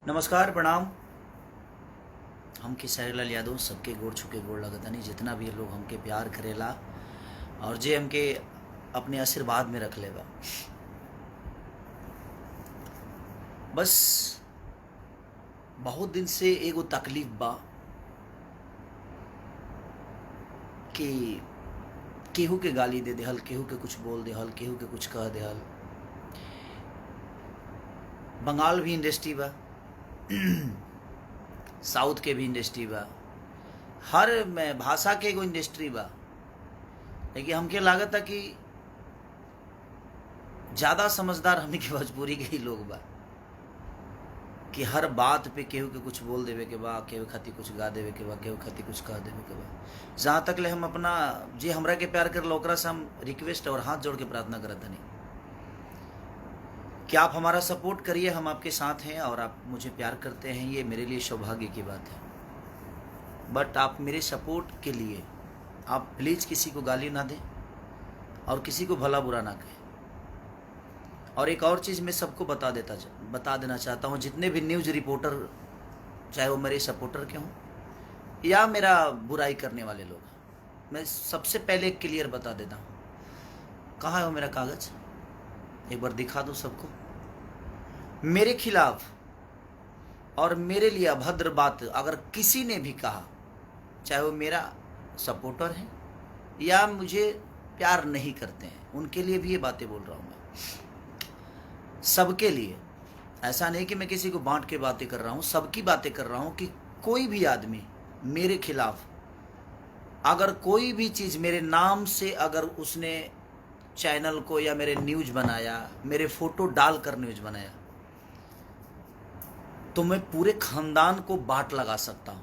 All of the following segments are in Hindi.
नमस्कार प्रणाम। हम खेसारी लाल यादव सबके गोड़ छुके गोड़ लगतनी जितना भी लोग हमके प्यार करेला और जे हमके अपने आशीर्वाद में रख लेगा। बस बहुत दिन से एगो तकलीफ बा कि केहू के गाली दे देहल, केहू के कुछ बोल देहल, केहू के कुछ कह देहल। बंगाल भी इंडस्ट्री बा, साउथ के भी इंडस्ट्री बा, हर में भाषा के एगो इंडस्ट्री बा। लेकिन हमके लागत है कि ज़्यादा समझदार हमने के भोजपुरी के ही लोग बा कि हर बात पे केहू के कुछ बोल देवे के बा, केहू खातिर कुछ गा देवे के बा, केहू खातिर कुछ कह देवे के बा। जहाँ तक ले हम अपना जे हमरा के प्यार कर ओकरा से हम रिक्वेस्ट और हाथ जोड़ के प्रार्थना करत हनी कि आप हमारा सपोर्ट करिए। हम आपके साथ हैं और आप मुझे प्यार करते हैं, ये मेरे लिए सौभाग्य की बात है। बट आप मेरे सपोर्ट के लिए आप प्लीज़ किसी को गाली ना दें और किसी को भला बुरा ना कहें। और एक और चीज़ मैं सबको बता देना चाहता हूँ, जितने भी न्यूज़ रिपोर्टर, चाहे वो मेरे सपोर्टर के हों या मेरा बुराई करने वाले लोग, मैं सबसे पहले क्लियर बता देता हूँ। कहाँ है वो मेरा कागज़? एक बार दिखा दो सबको। मेरे खिलाफ और मेरे लिए अभद्र बात अगर किसी ने भी कहा, चाहे वो मेरा सपोर्टर है या मुझे प्यार नहीं करते हैं, उनके लिए भी ये बातें बोल रहा हूँ मैं, सबके लिए। ऐसा नहीं कि मैं किसी को बांट के बातें कर रहा हूँ, सबकी बातें कर रहा हूँ कि कोई भी आदमी मेरे खिलाफ अगर कोई भी चीज़ मेरे नाम से अगर उसने चैनल को या मेरे न्यूज़ बनाया, मेरे फोटो डालकर न्यूज़ बनाया, तो मैं पूरे खानदान को बाट लगा सकता हूं।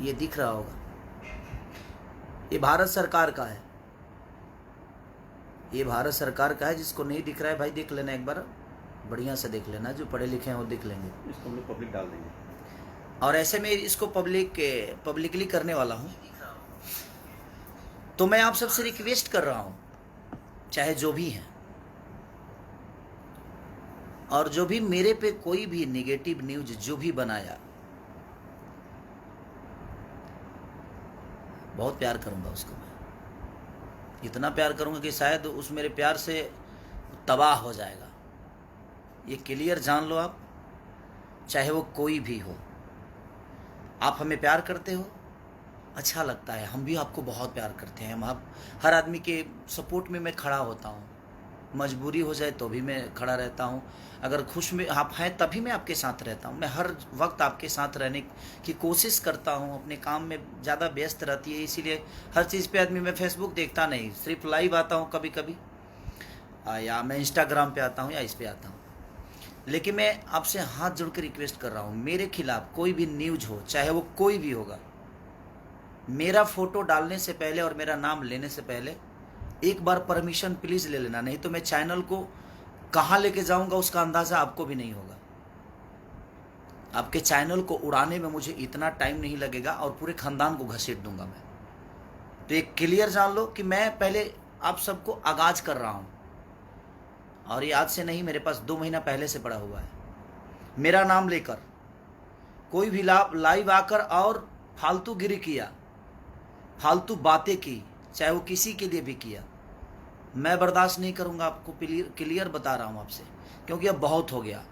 ये दिख रहा होगा, ये भारत सरकार का है, ये भारत सरकार का है। जिसको नहीं दिख रहा है भाई देख लेना, एक बार बढ़िया से देख लेना, जो पढ़े लिखे हैं वो देख लेंगे। इसको हम लोग पब्लिक डाल देंगे और ऐसे में इसको पब्लिकली करने वाला हूं। तो मैं आप सबसे रिक्वेस्ट कर रहा हूं, चाहे जो भी हैं, और जो भी मेरे पे कोई भी नेगेटिव न्यूज जो भी बनाया, बहुत प्यार करूंगा उसको। मैं इतना प्यार करूंगा कि शायद उस मेरे प्यार से तबाह हो जाएगा। ये क्लियर जान लो आप, चाहे वो कोई भी हो। आप हमें प्यार करते हो, अच्छा लगता है, हम भी आपको बहुत प्यार करते हैं। हम आप हर आदमी के सपोर्ट में मैं खड़ा होता हूँ, मजबूरी हो जाए तो भी मैं खड़ा रहता हूँ। अगर खुश में आप हैं तभी मैं आपके साथ रहता हूँ। मैं हर वक्त आपके साथ रहने की कोशिश करता हूँ। अपने काम में ज़्यादा व्यस्त रहती है, इसीलिए हर चीज़ पे आदमी, मैं फेसबुक देखता नहीं, सिर्फ लाइव आता हूँ कभी कभी, या मैं इंस्टाग्राम पे आता हूँ या इस पे आता हूँ। लेकिन मैं आपसे हाथ जोड़ के रिक्वेस्ट कर रहा हूँ, मेरे खिलाफ कोई भी न्यूज हो, चाहे वो कोई भी होगा, मेरा फोटो डालने से पहले और मेरा नाम लेने से पहले एक बार परमिशन प्लीज़ ले लेना, नहीं तो मैं चैनल को कहाँ लेके जाऊंगा उसका अंदाज़ा आपको भी नहीं होगा। आपके चैनल को उड़ाने में मुझे इतना टाइम नहीं लगेगा और पूरे खानदान को घसीट दूंगा मैं। तो एक क्लियर जान लो कि मैं पहले आप सबको आगाज कर रहा हूँ, और ये आज से नहीं, मेरे पास 2 महीना पहले से पड़ा हुआ है। मेरा नाम लेकर कोई भी लाइव आकर और फालतू गिरी किया, फालतू बातें की, चाहे वो किसी के लिए भी किया, मैं बर्दाश्त नहीं करूंगा। आपको क्लियर बता रहा हूं आपसे, क्योंकि अब बहुत हो गया।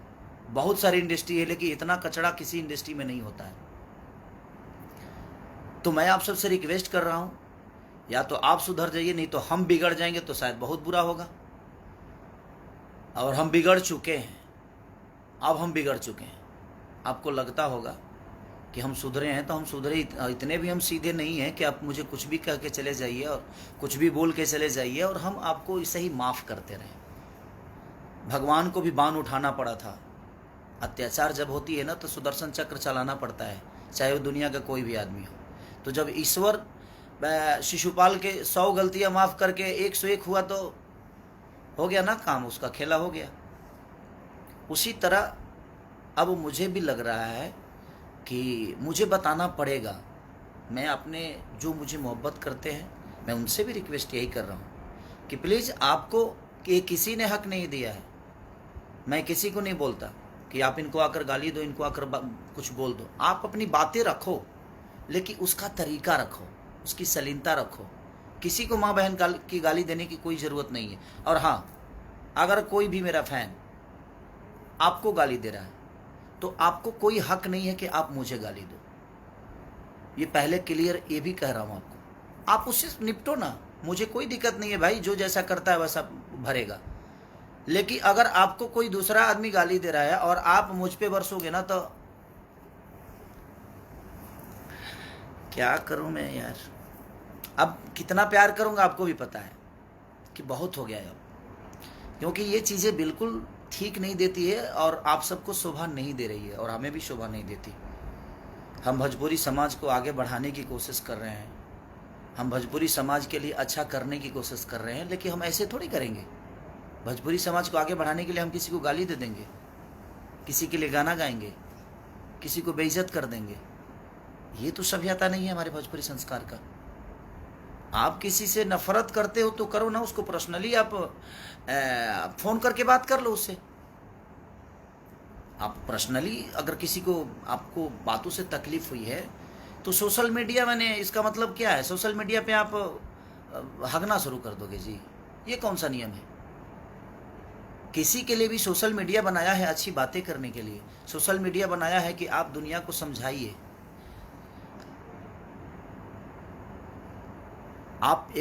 बहुत सारी इंडस्ट्री है, लेकिन इतना कचड़ा किसी इंडस्ट्री में नहीं होता है। तो मैं आप सबसे रिक्वेस्ट कर रहा हूं, या तो आप सुधर जाइए, नहीं तो हम बिगड़ जाएंगे तो शायद बहुत बुरा होगा। और हम बिगड़ चुके हैं, अब हम बिगड़ चुके हैं। आपको लगता होगा कि हम सुधरे हैं, तो हम सुधरे इतने भी हम सीधे नहीं हैं कि आप मुझे कुछ भी कह के चले जाइए और कुछ भी बोल के चले जाइए और हम आपको इसे ही माफ़ करते रहें। भगवान को भी बाण उठाना पड़ा था। अत्याचार जब होती है ना, तो सुदर्शन चक्र चलाना पड़ता है, चाहे वो दुनिया का कोई भी आदमी हो। तो जब ईश्वर शिशुपाल के 100 गलतियाँ माफ़ करके 101 हुआ, तो हो गया ना काम, उसका खेला हो गया। उसी तरह अब मुझे भी लग रहा है कि मुझे बताना पड़ेगा। मैं अपने जो मुझे मोहब्बत करते हैं, मैं उनसे भी रिक्वेस्ट यही कर रहा हूँ कि प्लीज़, आपको कि किसी ने हक नहीं दिया है, मैं किसी को नहीं बोलता कि आप इनको आकर गाली दो, इनको आकर कुछ बोल दो। आप अपनी बातें रखो, लेकिन उसका तरीका रखो, उसकी सलीनता रखो। किसी को माँ बहन की गाली देने की कोई ज़रूरत नहीं है। और हाँ, अगर कोई भी मेरा फैन आपको गाली दे रहा है तो आपको कोई हक नहीं है कि आप मुझे गाली दो। ये पहले क्लियर ये भी कह रहा हूँ आपको, आप उससे निपटो ना, मुझे कोई दिक्कत नहीं है भाई, जो जैसा करता है वैसा भरेगा। लेकिन अगर आपको कोई दूसरा आदमी गाली दे रहा है और आप मुझ पे बरसोगे ना, तो क्या करूं मैं यार। अब कितना प्यार करूंगा आपको भी पता है कि बहुत हो गया है अब, क्योंकि ये चीज़ें बिल्कुल ठीक नहीं देती है और आप सबको शोभा नहीं दे रही है और हमें भी शोभा नहीं देती। हम भोजपुरी समाज को आगे बढ़ाने की कोशिश कर रहे हैं, हम भोजपुरी समाज के लिए अच्छा करने की कोशिश कर रहे हैं, लेकिन हम ऐसे थोड़ी करेंगे। भोजपुरी समाज को आगे बढ़ाने के लिए हम किसी को गाली दे देंगे, किसी के लिए गाना गाएंगे, किसी को बेइज्जत कर देंगे? ये तो सभ्यता नहीं है हमारे भोजपुरी संस्कार का। आप किसी से नफरत करते हो तो करो ना, उसको पर्सनली आप फोन करके बात कर लो उससे। आप पर्सनली अगर किसी को, आपको बातों से तकलीफ हुई है तो सोशल मीडिया मैंने, इसका मतलब क्या है, सोशल मीडिया पे आप हगना शुरू कर दोगे जी? ये कौन सा नियम है? किसी के लिए भी सोशल मीडिया बनाया है अच्छी बातें करने के लिए, सोशल मीडिया बनाया है कि आप दुनिया को समझाइए। आप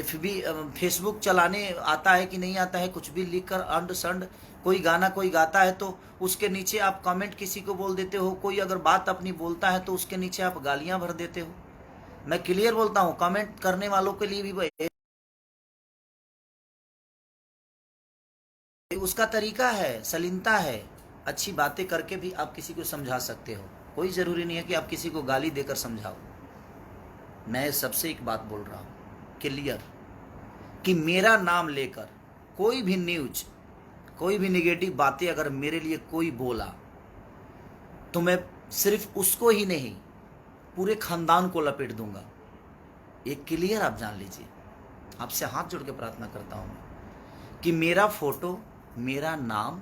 फेसबुक चलाने आता है कि नहीं आता है, कुछ भी लिख कर अंड संड, कोई गाना कोई गाता है तो उसके नीचे आप कमेंट किसी को बोल देते हो, कोई अगर बात अपनी बोलता है तो उसके नीचे आप गालियां भर देते हो। मैं क्लियर बोलता हूँ, कमेंट करने वालों के लिए भी उसका तरीका है, सलीनता है। अच्छी बातें करके भी आप किसी को समझा सकते हो, कोई ज़रूरी नहीं है कि आप किसी को गाली देकर समझाओ। मैं सबसे एक बात बोल रहा हूँ क्लियर, कि मेरा नाम लेकर कोई भी न्यूज, कोई भी नेगेटिव बातें अगर मेरे लिए कोई बोला तो मैं सिर्फ उसको ही नहीं, पूरे खानदान को लपेट दूंगा। ये क्लियर आप जान लीजिए। आपसे हाथ जोड़ के प्रार्थना करता हूँ कि मेरा फोटो, मेरा नाम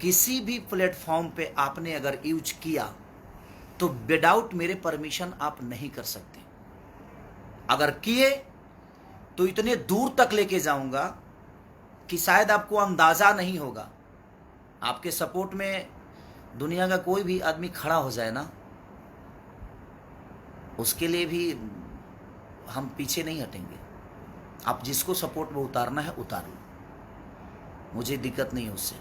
किसी भी प्लेटफॉर्म पे आपने अगर यूज किया तो विदाउट मेरे परमिशन आप नहीं कर सकते। अगर किए तो इतने दूर तक लेके जाऊंगा कि शायद आपको अंदाजा नहीं होगा। आपके सपोर्ट में दुनिया का कोई भी आदमी खड़ा हो जाए ना, उसके लिए भी हम पीछे नहीं हटेंगे। आप जिसको सपोर्ट में उतारना है उतार लो, मुझे दिक्कत नहीं है उससे।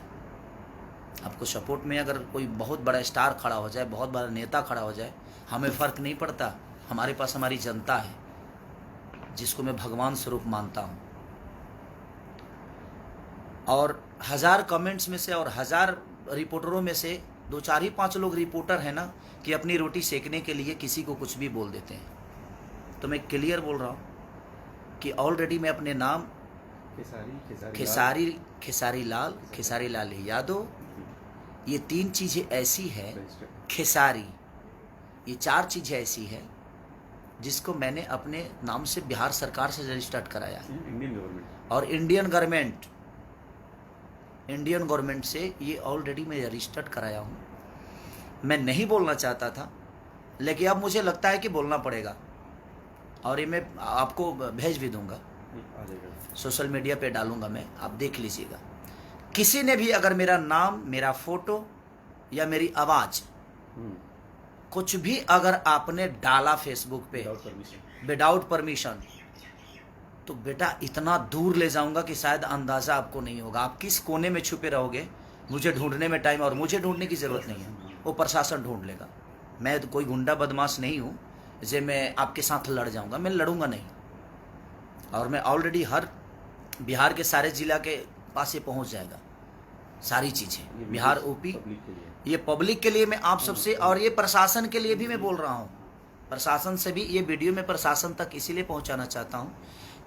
आपको सपोर्ट में अगर कोई बहुत बड़ा स्टार खड़ा हो जाए, बहुत बड़ा नेता खड़ा हो जाए, हमें फ़र्क नहीं पड़ता। हमारे पास हमारी जनता है जिसको मैं भगवान स्वरूप मानता हूँ। और 1000 कमेंट्स में से और 1000 रिपोर्टरों में से 2 4 ही 5 लोग रिपोर्टर हैं ना, कि अपनी रोटी सेकने के लिए किसी को कुछ भी बोल देते हैं। तो मैं क्लियर बोल रहा हूँ कि ऑलरेडी मैं अपने नाम खेसारी लाल यादव, ये 3 चीज़ें ऐसी है, खेसारी, ये 4 चीज़ें ऐसी है जिसको मैंने अपने नाम से बिहार सरकार से रजिस्टर्ड कराया है। और इंडियन गवर्नमेंट से ये ऑलरेडी मैं रजिस्टर्ड कराया हूँ। मैं नहीं बोलना चाहता था, लेकिन अब मुझे लगता है कि बोलना पड़ेगा, और ये मैं आपको भेज भी दूंगा, सोशल मीडिया पे डालूंगा मैं, आप देख लीजिएगा। किसी ने भी अगर मेरा नाम, मेरा फोटो या मेरी आवाज़ कुछ भी अगर आपने डाला फेसबुक पे विदाउट परमिशन, तो बेटा इतना दूर ले जाऊंगा कि शायद अंदाज़ा आपको नहीं होगा। आप किस कोने में छुपे रहोगे, मुझे ढूंढने में टाइम, और मुझे ढूंढने की ज़रूरत नहीं है, वो प्रशासन ढूंढ लेगा। मैं तो कोई गुंडा बदमाश नहीं हूँ जे मैं आपके साथ लड़ जाऊंगा, मैं लड़ूंगा नहीं। और मैं ऑलरेडी हर बिहार के सारे ज़िला के पास ये पहुँच जाएगा सारी चीज़ें, बिहार यूपी। ये पब्लिक के लिए मैं आप सबसे, और ये प्रशासन के लिए भी मैं बोल रहा हूँ, प्रशासन से भी ये वीडियो में प्रशासन तक इसीलिए पहुँचाना चाहता हूँ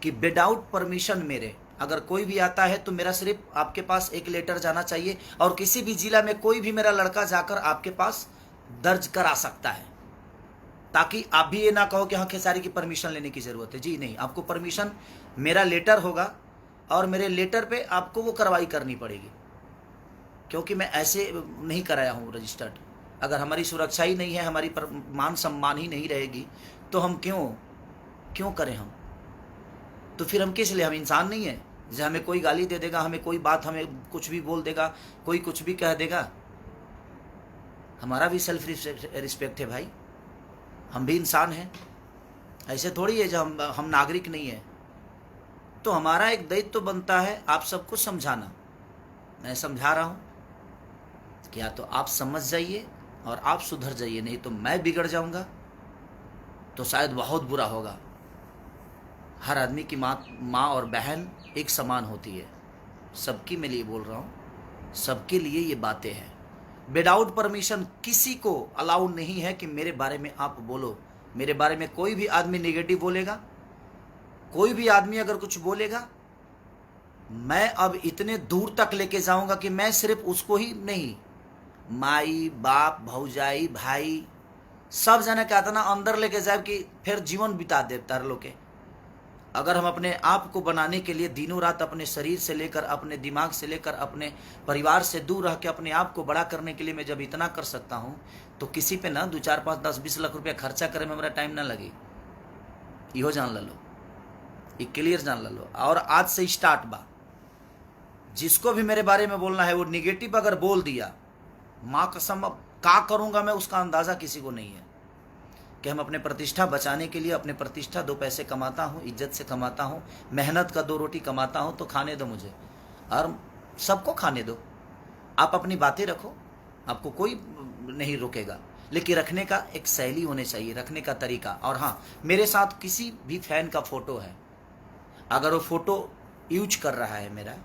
कि विदाउट परमिशन मेरे अगर कोई भी आता है तो मेरा सिर्फ आपके पास एक लेटर जाना चाहिए, और किसी भी ज़िला में कोई भी मेरा लड़का जाकर आपके पास दर्ज करा सकता है, ताकि आप भी ये ना कहो कि हाँ खेसारी की परमिशन लेने की ज़रूरत है। जी नहीं, आपको परमिशन, मेरा लेटर होगा और मेरे लेटर पे आपको वो कार्रवाई करनी पड़ेगी क्योंकि मैं ऐसे नहीं कराया हूँ रजिस्टर्ड। अगर हमारी सुरक्षा ही नहीं है, हमारी मान सम्मान ही नहीं रहेगी, तो हम क्यों करें हम? तो फिर हम किस लिए? हम इंसान नहीं है? जैसे हमें कोई गाली दे देगा, हमें कोई बात, हमें कुछ भी बोल देगा, कोई कुछ भी कह देगा, हमारा भी सेल्फ रिस्पेक्ट है भाई, हम भी इंसान हैं। ऐसे थोड़ी है जो हम नागरिक नहीं है। तो हमारा एक दायित्व तो बनता है आप सबको समझाना। मैं समझा रहा हूँ कि या तो आप समझ जाइए और आप सुधर जाइए, नहीं तो मैं बिगड़ जाऊंगा तो शायद बहुत बुरा होगा। हर आदमी की माँ और बहन एक समान होती है, सबके मैं लिए बोल रहा हूँ, सबके लिए ये बातें हैं। विदाउट परमिशन किसी को अलाउ नहीं है कि मेरे बारे में आप बोलो। मेरे बारे में कोई भी आदमी नेगेटिव बोलेगा, कोई भी आदमी अगर कुछ बोलेगा, मैं अब इतने दूर तक लेके जाऊंगा कि मैं सिर्फ उसको ही नहीं, माई बाप भौजाई भाई सब जना क्या था ना अंदर लेके जाए कि फिर जीवन बिता दे तार लोग के। अगर हम अपने आप को बनाने के लिए दिनों रात अपने शरीर से लेकर, अपने दिमाग से लेकर, अपने परिवार से दूर रह के अपने आप को बड़ा करने के लिए मैं जब इतना कर सकता हूँ, तो किसी पे ना 2 4 5 10 20 लाख रुपया खर्चा करे में मेरा टाइम ना लगे। इहो जान लो, ये क्लियर जान लो। और आज से स्टार्ट बा, जिसको भी मेरे बारे में बोलना है वो निगेटिव अगर बोल दिया, माँ कसम अब क्या करूँगा मैं उसका अंदाज़ा किसी को नहीं है। कि हम अपने प्रतिष्ठा बचाने के लिए, अपने प्रतिष्ठा 2 पैसे कमाता हूँ, इज्जत से कमाता हूँ, मेहनत का 2 रोटी कमाता हूँ, तो खाने दो मुझे और सबको खाने दो। आप अपनी बातें रखो, आपको कोई नहीं रोकेगा, लेकिन रखने का एक शैली होनी चाहिए, रखने का तरीका। और हाँ, मेरे साथ किसी भी फैन का फ़ोटो है, अगर वो फ़ोटो यूज कर रहा है मेरा,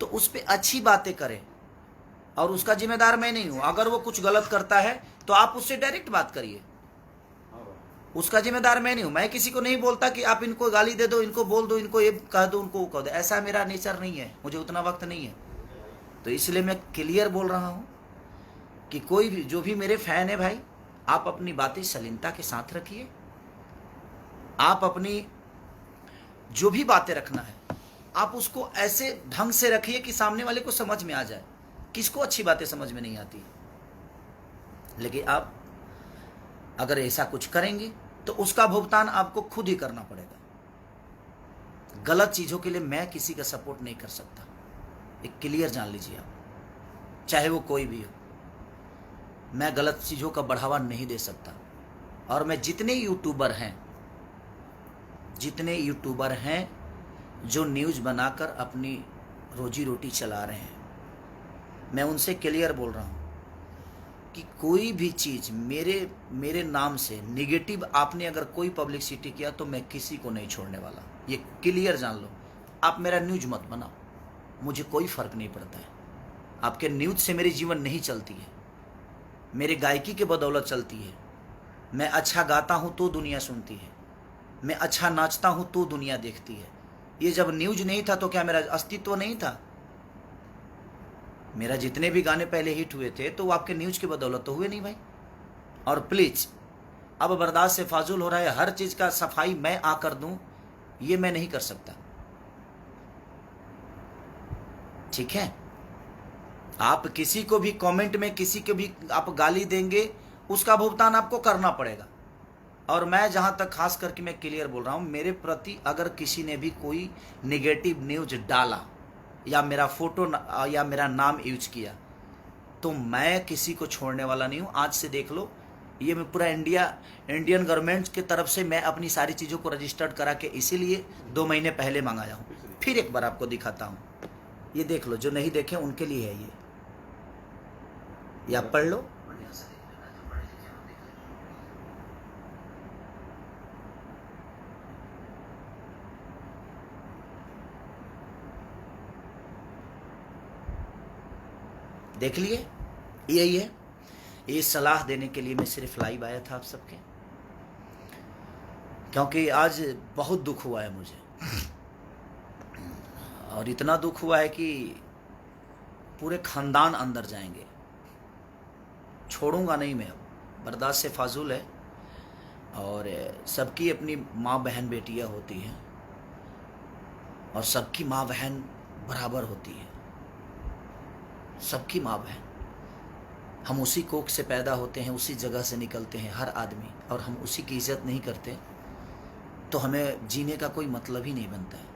तो उस पर अच्छी बातें करें और उसका जिम्मेदार मैं नहीं हूँ। अगर वो कुछ गलत करता है तो आप उससे डायरेक्ट बात करिए, उसका जिम्मेदार मैं नहीं हूं। मैं किसी को नहीं बोलता कि आप इनको गाली दे दो, इनको बोल दो, इनको ये कह दो, उनको वो कह दो। ऐसा मेरा नेचर नहीं है, मुझे उतना वक्त नहीं है। तो इसलिए मैं क्लियर बोल रहा हूं कि कोई भी जो भी मेरे फैन है भाई, आप अपनी बातें शालीनता के साथ रखिए। आप अपनी जो भी बातें रखना है आप उसको ऐसे ढंग से रखिए कि सामने वाले को समझ में आ जाए। किसको अच्छी बातें समझ में नहीं आती, लेकिन आप अगर ऐसा कुछ करेंगे तो उसका भुगतान आपको खुद ही करना पड़ेगा। गलत चीज़ों के लिए मैं किसी का सपोर्ट नहीं कर सकता, एक क्लियर जान लीजिए आप, चाहे वो कोई भी हो। मैं गलत चीज़ों का बढ़ावा नहीं दे सकता। और मैं जितने यूट्यूबर हैं जो न्यूज़ बनाकर अपनी रोजी रोटी चला रहे हैं, मैं उनसे क्लियर बोल रहा हूँ कि कोई भी चीज़ मेरे नाम से निगेटिव आपने अगर कोई पब्लिसिटी किया तो मैं किसी को नहीं छोड़ने वाला, ये क्लियर जान लो। आप मेरा न्यूज़ मत बनाओ, मुझे कोई फ़र्क नहीं पड़ता है। आपके न्यूज़ से मेरी जीवन नहीं चलती है, मेरे गायकी के बदौलत चलती है। मैं अच्छा गाता हूँ तो दुनिया सुनती है, मैं अच्छा नाचता हूँ तो दुनिया देखती है। ये जब न्यूज़ नहीं था तो क्या मेरा अस्तित्व नहीं था? मेरा जितने भी गाने पहले हिट हुए थे तो वो आपके न्यूज़ की बदौलत तो हुए नहीं भाई। और प्लीज़, अब बर्दाश्त से फाजुल हो रहा है, हर चीज़ का सफाई मैं आकर दूं, ये मैं नहीं कर सकता, ठीक है? आप किसी को भी कमेंट में किसी को भी आप गाली देंगे, उसका भुगतान आपको करना पड़ेगा। और मैं जहाँ तक खास करके मैं क्लियर बोल रहा हूँ, मेरे प्रति अगर किसी ने भी कोई निगेटिव न्यूज़ डाला या मेरा फोटो या मेरा नाम यूज किया, तो मैं किसी को छोड़ने वाला नहीं हूँ। आज से देख लो, ये मैं पूरा इंडियन गवर्नमेंट की तरफ से मैं अपनी सारी चीज़ों को रजिस्टर्ड करा के इसीलिए 2 महीने पहले मंगाया हूँ। फिर एक बार आपको दिखाता हूँ, ये देख लो, जो नहीं देखे उनके लिए है ये आप पढ़ लो। देख लिए, यही है। ये सलाह देने के लिए मैं सिर्फ लाइव आया था आप सबके, क्योंकि आज बहुत दुख हुआ है मुझे, और इतना दुख हुआ है कि पूरे खानदान अंदर जाएंगे, छोड़ूंगा नहीं मैं। अब बर्दाश्त से फाजुल है, और सबकी अपनी माँ बहन बेटियाँ होती हैं, और सबकी माँ बहन बराबर होती है। सबकी माँ बहन। हम उसी कोख से पैदा होते हैं, उसी जगह से निकलते हैं हर आदमी, और हम उसी की इज्जत नहीं करते तो हमें जीने का कोई मतलब ही नहीं बनता है।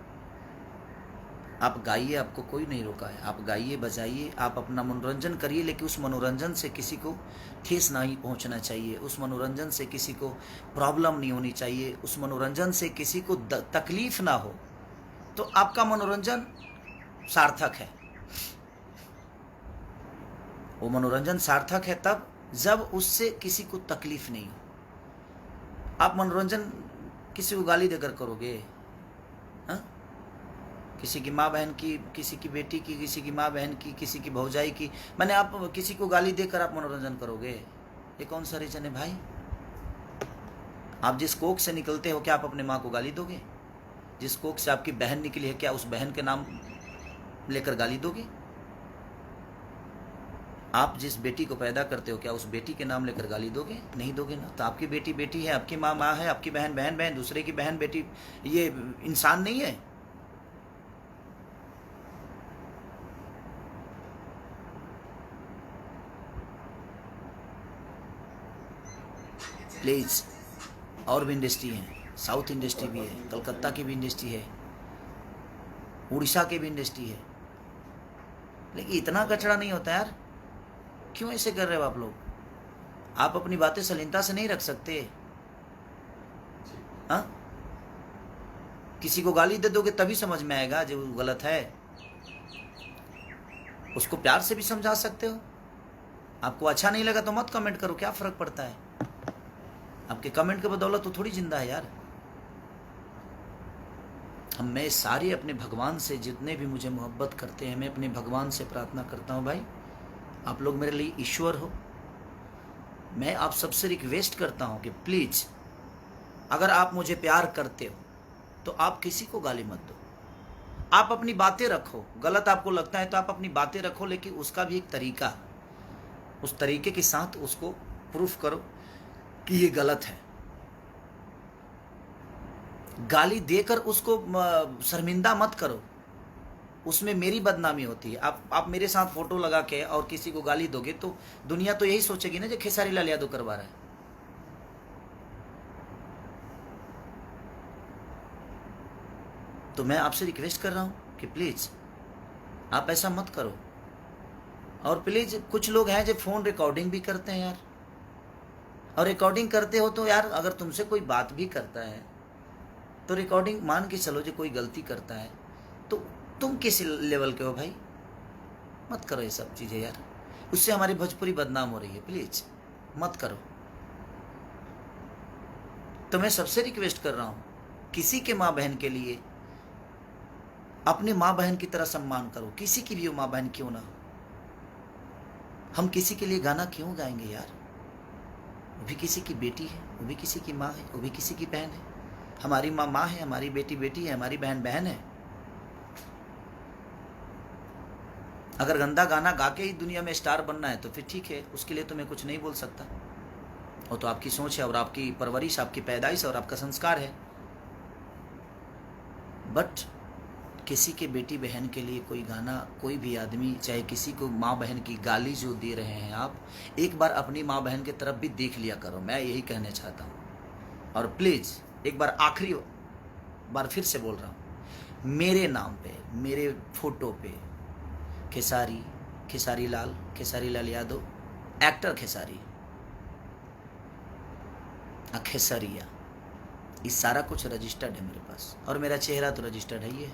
आप गाइए, आपको कोई नहीं रोका है, आप गाइए बजाइए, आप अपना मनोरंजन करिए, लेकिन उस मनोरंजन से किसी को ठेस नहीं पहुंचना चाहिए, उस मनोरंजन से किसी को प्रॉब्लम नहीं होनी चाहिए, उस मनोरंजन से किसी को तकलीफ ना हो, तो आपका मनोरंजन सार्थक है। वो मनोरंजन सार्थक है तब जब उससे किसी को तकलीफ नहीं हो। आप मनोरंजन किसी को गाली देकर करोगे, हाँ? किसी की माँ बहन की, किसी की बेटी की, किसी की माँ बहन की, किसी की भौजाई की, मैंने आप किसी को गाली देकर आप मनोरंजन करोगे? ये कौन सा रीजन है भाई? आप जिस कोख से निकलते हो, क्या आप अपने माँ को गाली दोगे? जिस कोख से आपकी बहन निकली है, क्या उस बहन के नाम लेकर गाली दोगे? आप जिस बेटी को पैदा करते हो, क्या उस बेटी के नाम लेकर गाली दोगे? नहीं दोगे ना। तो आपकी बेटी बेटी है, आपकी माँ माँ है, आपकी बहन बहन बहन, दूसरे की बहन बेटी ये इंसान नहीं है? प्लीज। और भी इंडस्ट्री है, साउथ इंडस्ट्री भी है, कलकत्ता की भी इंडस्ट्री है, उड़ीसा की भी इंडस्ट्री है, लेकिन इतना कचरा नहीं होता यार। क्यों ऐसे कर रहे हो आप लोग? आप अपनी बातें सलीनता से नहीं रख सकते? हाँ, किसी को गाली दे दोगे तभी समझ में आएगा जो गलत है। उसको प्यार से भी समझा सकते हो। आपको अच्छा नहीं लगा तो मत कमेंट करो, क्या फर्क पड़ता है? आपके कमेंट के बदौलत तो थोड़ी जिंदा है यार। मैं सारे अपने भगवान से, जितने भी मुझे मोहब्बत करते हैं, मैं अपने भगवान से प्रार्थना करता हूँ, भाई आप लोग मेरे लिए ईश्वर हो। मैं आप सबसे रिक्वेस्ट करता हूँ कि प्लीज, अगर आप मुझे प्यार करते हो तो आप किसी को गाली मत दो। आप अपनी बातें रखो, गलत आपको लगता है तो आप अपनी बातें रखो, लेकिन उसका भी एक तरीका, उस तरीके के साथ उसको प्रूफ करो कि ये गलत है। गाली देकर उसको शर्मिंदा मत करो, उसमें मेरी बदनामी होती है। आप मेरे साथ फोटो लगा के और किसी को गाली दोगे तो दुनिया तो यही सोचेगी ना जो खेसारी लाल यादव करवा रहा है। तो मैं आपसे रिक्वेस्ट कर रहा हूं कि प्लीज आप ऐसा मत करो। और प्लीज, कुछ लोग हैं जो फोन रिकॉर्डिंग भी करते हैं यार, और रिकॉर्डिंग करते हो तो यार, अगर तुमसे कोई बात भी करता है तो रिकॉर्डिंग मान के चलो, जो कोई गलती करता है तो तुम किस लेवल के हो भाई? मत करो ये सब चीज़ें यार, उससे हमारी भोजपुरी बदनाम हो रही है। प्लीज मत करो। तो मैं सबसे रिक्वेस्ट कर रहा हूँ, किसी के माँ बहन के लिए अपने माँ बहन की तरह सम्मान करो, किसी की भी माँ बहन क्यों ना हो। हम किसी के लिए गाना क्यों गाएंगे यार? वो भी किसी की बेटी है, वो भी किसी की माँ है, वो भी किसी की बहन है। हमारी माँ माँ है, हमारी बेटी बेटी है, हमारी बहन बहन है। अगर गंदा गाना गा के ही दुनिया में स्टार बनना है तो फिर ठीक है, उसके लिए तो मैं कुछ नहीं बोल सकता। वो तो आपकी सोच है और आपकी परवरिश, आपकी पैदाइश और आपका संस्कार है। बट किसी के बेटी बहन के लिए कोई गाना, कोई भी आदमी, चाहे किसी को माँ बहन की गाली जो दे रहे हैं आप, एक बार अपनी माँ बहन की तरफ भी देख लिया करो। मैं यही कहना चाहता हूँ। और प्लीज़ एक बार, आखिरी बार फिर से बोल रहा हूँ, मेरे नाम पे, मेरे फोटो पे खेसारी लाल यादव, एक्टर खेसारी, खेसरिया, ये सारा कुछ रजिस्टर्ड है मेरे पास, और मेरा चेहरा तो रजिस्टर्ड है ही है।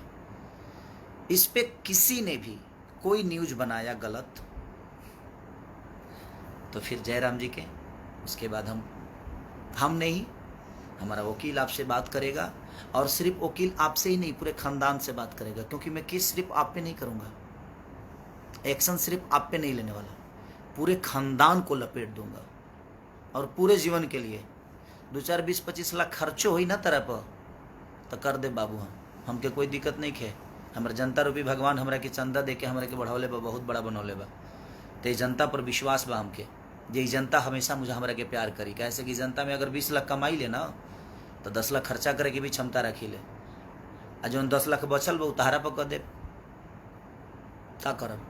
इस पे किसी ने भी कोई न्यूज बनाया गलत तो फिर जयराम जी के, उसके बाद हम नहीं, हमारा वकील आपसे बात करेगा, और सिर्फ वकील आपसे ही नहीं, पूरे खानदान से बात करेगा, क्योंकि मैं केस सिर्फ आप पे नहीं करूँगा, एक्शन सिर्फ आप पे नहीं लेने वाला, पूरे खानदान को लपेट दूंगा। और पूरे जीवन के लिए 2, 4, 20, 25 लाख खर्चो हुई ना तरह पर तो कर दे बाबू। हमके कोई दिक्कत नहीं खे। हमारे जनता रूपी भगवान हमरा के चंदा दे के हमरा के बढ़ौले बा, बहुत बड़ा बनौले बा। तो जनता पर विश्वास बा हमके, ये जनता हमेशा मुझे हमरा के प्यार करी। कैसे कि जनता में अगर 20 लाख कमाई ले ना तो 10 लाख खर्चा करे की भी क्षमता रखी ले, आ जो 10 लाख बचल बा उतारा पर कर दे, का करब?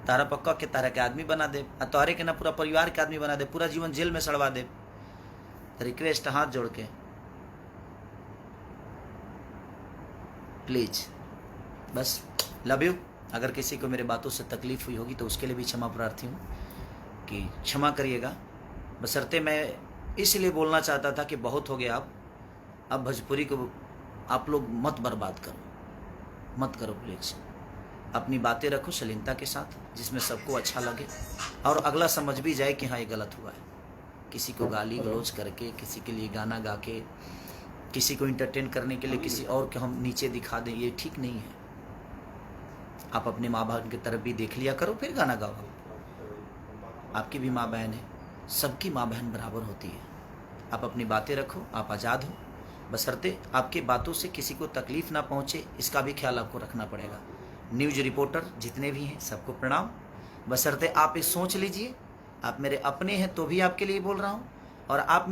तारा पक्का के तारा के आदमी बना दे, तोहरे के ना पूरा परिवार के आदमी बना दे, पूरा जीवन जेल में सड़वा दे। रिक्वेस्ट हाथ जोड़ के प्लीज, बस लव यू। अगर किसी को मेरे बातों से तकलीफ हुई होगी तो उसके लिए भी क्षमा प्रार्थी हूँ कि क्षमा करिएगा। बशर्ते मैं इसलिए बोलना चाहता था कि बहुत हो गया, अब भोजपुरी को आप लोग मत बर्बाद करो, मत करो प्लीज। अपनी बातें रखो शालीनता के साथ, जिसमें सबको अच्छा लगे और अगला समझ भी जाए कि हाँ ये गलत हुआ है। किसी को गाली गलौज करके, किसी के लिए गाना गा के, किसी को इंटरटेन करने के लिए किसी और को हम नीचे दिखा दें, ये ठीक नहीं है। आप अपने माँ बाप की तरफ भी देख लिया करो, फिर गाना गाओ। आपकी भी माँ बहन है, सबकी माँ बहन बराबर होती है। आप अपनी बातें रखो, आप आज़ाद हो, बशर्ते आपकी बातों से किसी को तकलीफ़ ना पहुँचे, इसका भी ख्याल आपको रखना पड़ेगा। न्यूज़ रिपोर्टर जितने भी हैं सबको प्रणाम। बशर्ते आप ये सोच लीजिए, आप मेरे अपने हैं तो भी आपके लिए बोल रहा हूँ, और आप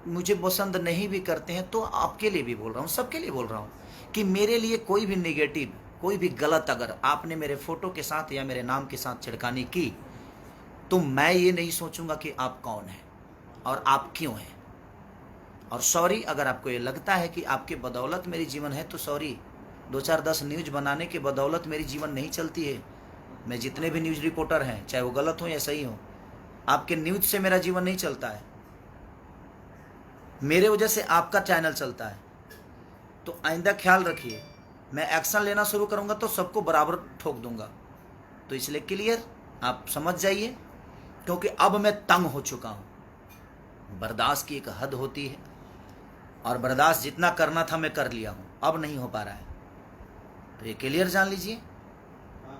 मुझे पसंद नहीं भी करते हैं तो आपके लिए भी बोल रहा हूँ, सबके लिए बोल रहा हूँ कि मेरे लिए कोई भी नेगेटिव, कोई भी गलत अगर आपने मेरे फ़ोटो के साथ या मेरे नाम के साथ छिड़कानी की तो मैं ये नहीं सोचूंगा कि आप कौन हैं और आप क्यों हैं। और सॉरी, अगर आपको ये लगता है कि आपके बदौलत मेरी जीवन है तो सॉरी, 2-4-10 न्यूज़ बनाने के बदौलत मेरी जीवन नहीं चलती है। मैं जितने भी न्यूज़ रिपोर्टर हैं, चाहे वो गलत हो या सही हो, आपके न्यूज़ से मेरा जीवन नहीं चलता है, मेरे वजह से आपका चैनल चलता है। तो आइंदा ख्याल रखिए, मैं एक्शन लेना शुरू करूंगा तो सबको बराबर ठोक दूंगा। तो इसलिए क्लियर आप समझ जाइए, क्योंकि अब मैं तंग हो चुका हूं। बर्दाश्त की एक हद होती है, और बर्दाश्त जितना करना था मैं कर लिया हूं, अब नहीं हो पा रहा है। तो ये क्लियर जान लीजिए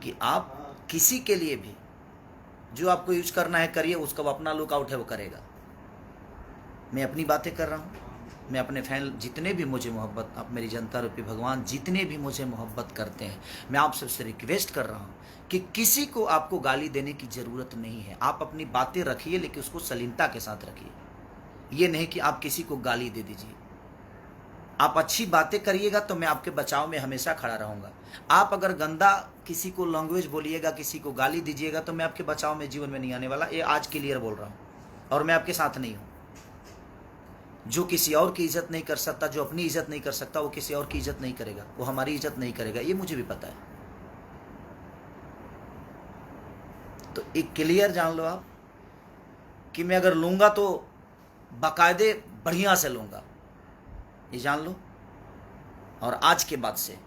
कि आप किसी के लिए भी जो आपको यूज करना है करिए, उसका अपना लुकआउट है वो करेगा। मैं अपनी बातें कर रहा हूँ, मैं अपने फैन जितने भी मुझे मोहब्बत, आप मेरी जनता रूपी भगवान जितने भी मुझे मोहब्बत करते हैं, मैं आप सबसे रिक्वेस्ट कर रहा हूँ कि किसी को आपको गाली देने की ज़रूरत नहीं है। आप अपनी बातें रखिए, लेकिन उसको शालीनता के साथ रखिए। ये नहीं कि आप किसी को गाली दे दीजिए। आप अच्छी बातें करिएगा तो मैं आपके बचाव में हमेशा खड़ा रहूँगा। आप अगर गंदा किसी को लैंग्वेज बोलिएगा, किसी को गाली दीजिएगा तो मैं आपके बचाव में जीवन में नहीं आने वाला। ये आज क्लियर बोल रहा हूँ, और मैं आपके साथ नहीं हूँ। जो किसी और की इज्जत नहीं कर सकता, जो अपनी इज्जत नहीं कर सकता, वो किसी और की इज्जत नहीं करेगा, वो हमारी इज्जत नहीं करेगा, ये मुझे भी पता है। तो एक क्लियर जान लो आप कि मैं अगर लूँगा तो बाकायदे बढ़िया से लूँगा, ये जान लो। और आज के बाद से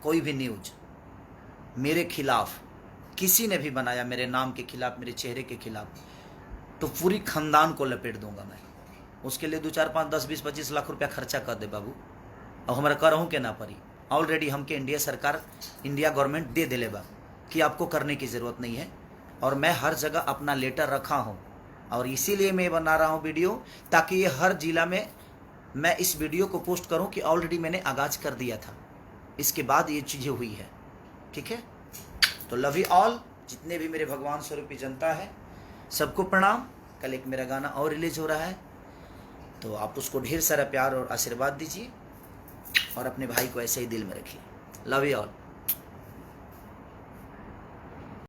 कोई भी न्यूज मेरे खिलाफ किसी ने भी बनाया, मेरे नाम के खिलाफ, मेरे चेहरे के खिलाफ, तो पूरी खानदान को लपेट दूंगा मैं। उसके लिए 2-4-5-10-20-25 लाख रुपया खर्चा कर दे बाबू, और हमारा करहूँ के ना पड़ी। ऑलरेडी हमके इंडिया सरकार, इंडिया गवर्नमेंट दे दिले बा कि आपको करने की ज़रूरत नहीं है। और मैं हर जगह अपना लेटर रखा हूँ, और इसीलिए मैं बना रहा हूँ वीडियो, ताकि ये हर जिला में मैं इस वीडियो को पोस्ट करूँ कि ऑलरेडी मैंने आगाज़ कर दिया था, इसके बाद ये चीज़ें हुई है। ठीक है, तो लव यू ऑल, जितने भी मेरे भगवान स्वरूपी जनता है सबको प्रणाम। कल एक मेरा गाना और रिलीज हो रहा है, तो आप उसको ढेर सारा प्यार और आशीर्वाद दीजिए, और अपने भाई को ऐसे ही दिल में रखिए। Love you all.